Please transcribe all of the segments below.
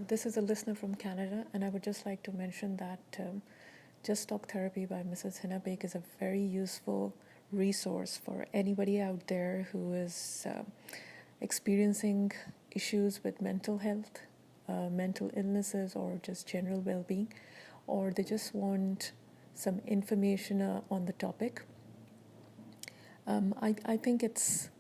this is a listener from Canada, and I would just like to mention that Just Talk Therapy by Mrs. Hinabek is a very useful resource for anybody out there who is experiencing issues with mental health, mental illnesses, or just general well being, or they just want some information on the topic. I think it's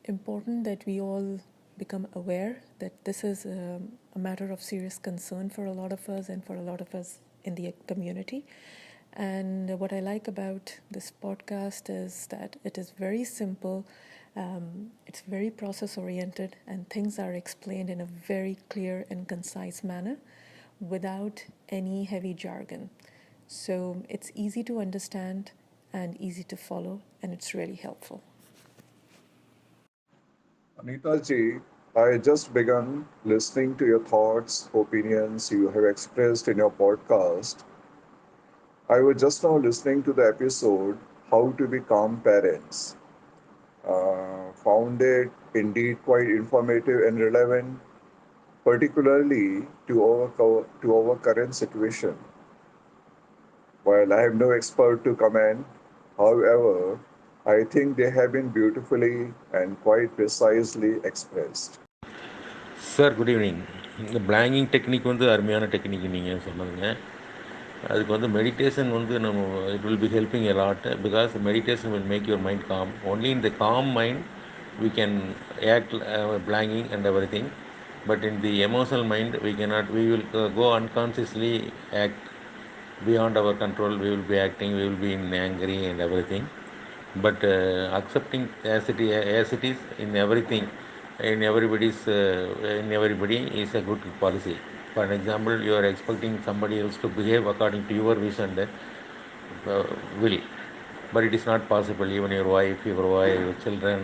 important that we all become aware that this is a matter of serious concern for a lot of us and for a lot of us in the community. And what I like about this podcast is that it is very simple, it's very process oriented, and things are explained in a very clear and concise manner without any heavy jargon. So it's easy to understand and easy to follow, and it's really helpful. Anita ji, I just begun listening to your thoughts, opinions you have expressed in your podcast. I was just now listening to the episode How to Become Parents. Found it indeed quite informative and relevant, particularly to our current situation. While I have no expert to comment, however, I think they have been beautifully and quite precisely expressed. Sir good evening. இந்த பிளாங்கிங் technique வந்து அருமையான technique நீங்கள் சொன்னதுங்க. அதுக்கு வந்து meditation வந்து நம்ம it will be helping a lot because meditation will make your mind calm. Only in the calm mind we can act blanking and everything, but in the emotional mind we cannot, we will go unconsciously act beyond our control. We will be acting, we will be in angry and everything, but accepting as it is in everything, in everybody's in everybody is a good policy. For an example, you are expecting somebody else to behave according to your vision, will, but it is not possible. Even your children,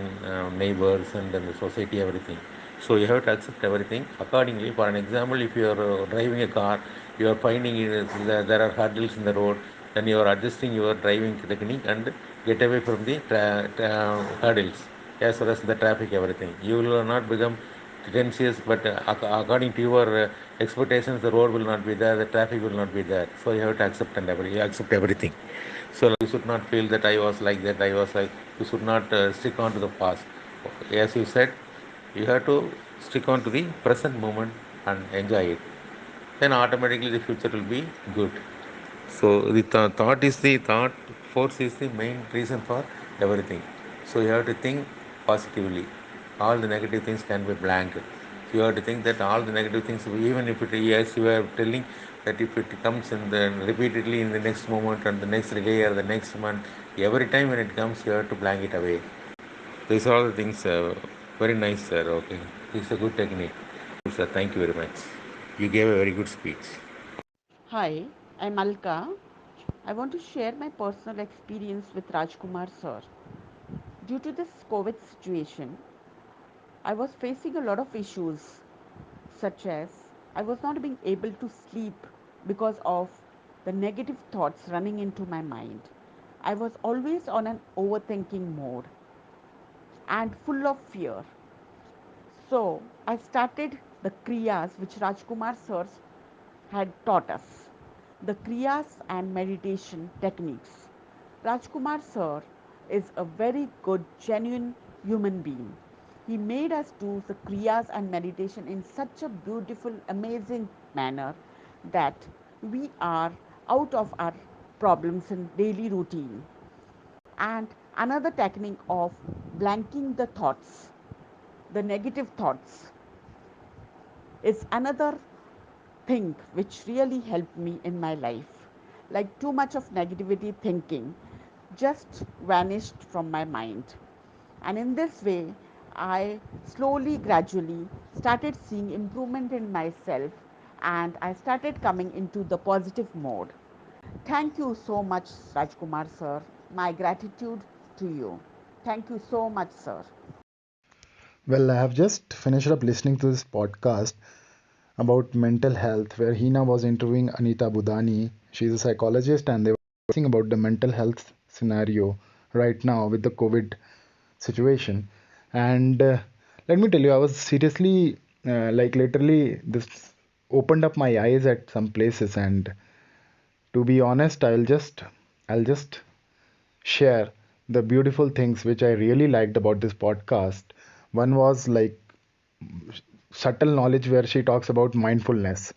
neighbors, and then the society, everything. So you have to accept everything accordingly. For an example, if you are driving a car, you are finding there are hurdles in the road, then you are adjusting your driving technique and get away from the hurdles as well as the traffic, everything. You will not become tensions, but according to your expectations, the road will not be there, the traffic will not be there. So you have to accept you accept everything. So you should not feel that I was like that, I was like. You should not stick on to the past. As you said, you have to stick on to the present moment and enjoy it. Then automatically the future will be good. So the thought force is the main reason for everything. So you have to think positively. All the negative things can be blanked. You have to think that all the negative things, even if it, yes, you are telling that if it comes in the repeatedly in the next moment and the next day or the next month, every time when it comes, you have to blank it away. These are all the things. Very nice, sir. Okay, this is a good technique. Sir, thank you very much. You gave a very good speech. Hi, I'm Alka. I want to share my personal experience with Rajkumar sir. Due to this COVID situation, I was facing a lot of issues, such as I was not being able to sleep because of the negative thoughts running into my mind. I was always on an overthinking mode and full of fear. So I started the Kriyas which Rajkumar sir had taught us, the Kriyas and meditation techniques. Rajkumar sir is a very good, genuine human being. He made us do the Kriyas and meditation in such a beautiful, amazing manner that we are out of our problems in daily routine. And another technique of blanking the thoughts, the negative thoughts, is another thing which really helped me in my life. Like too much of negativity thinking just vanished from my mind. And in this way, I slowly, gradually started seeing improvement in myself and I started coming into the positive mode. Thank you so much, Rajkumar sir. My gratitude to you. Thank you so much, sir. Well, I have just finished up listening to this podcast about mental health where Hina was interviewing Anita Budani. She's a psychologist and they were discussing about the mental health scenario right now with the COVID situation. And let me tell you, I was seriously, like literally, this opened up my eyes at some places. And to be honest, I'll just share the beautiful things which I really liked about this podcast. One was like subtle knowledge where she talks about mindfulness.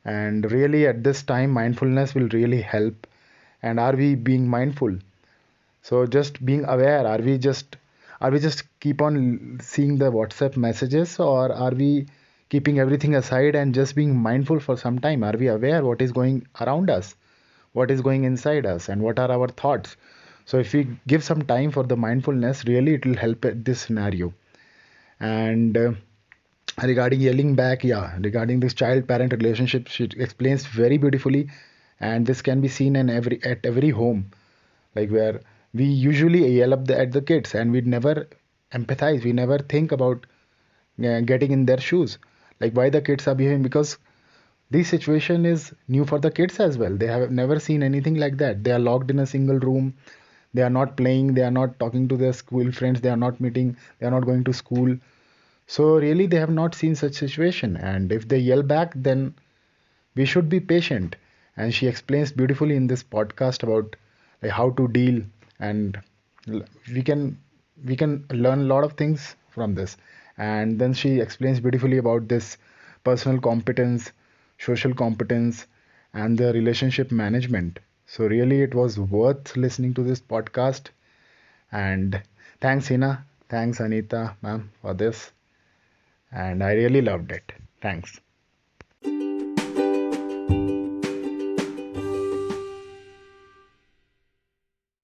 And really, at this time, mindfulness will really help. And are we being mindful? So just being aware, are we just keep on seeing the WhatsApp messages, or are we keeping everything aside and just being mindful for some time? Are we aware what is going around us, what is going inside us, and what are our thoughts? So if we give some time for the mindfulness, really it will help at this scenario. And regarding yelling back, yeah, regarding this child parent relationship, she explains very beautifully. And this can be seen in every home, like where we usually yell at the kids, and we never empathize, we never think about getting in their shoes, like why the kids are behaving, because this situation is new for the kids as well. They have never seen anything like that. They are locked in a single room, they are not playing, they are not talking to their school friends, they are not meeting, they are not going to school. So really they have not seen such situation, and if they yell back, then we should be patient. And she explains beautifully in this podcast about like how to deal. And we can learn a lot of things from this. And then she explains beautifully about this personal competence, social competence, and the relationship management. So really it was worth listening to this podcast. And thanks, Hina, thanks, Anita ma'am, for this. And I really loved it. Thanks.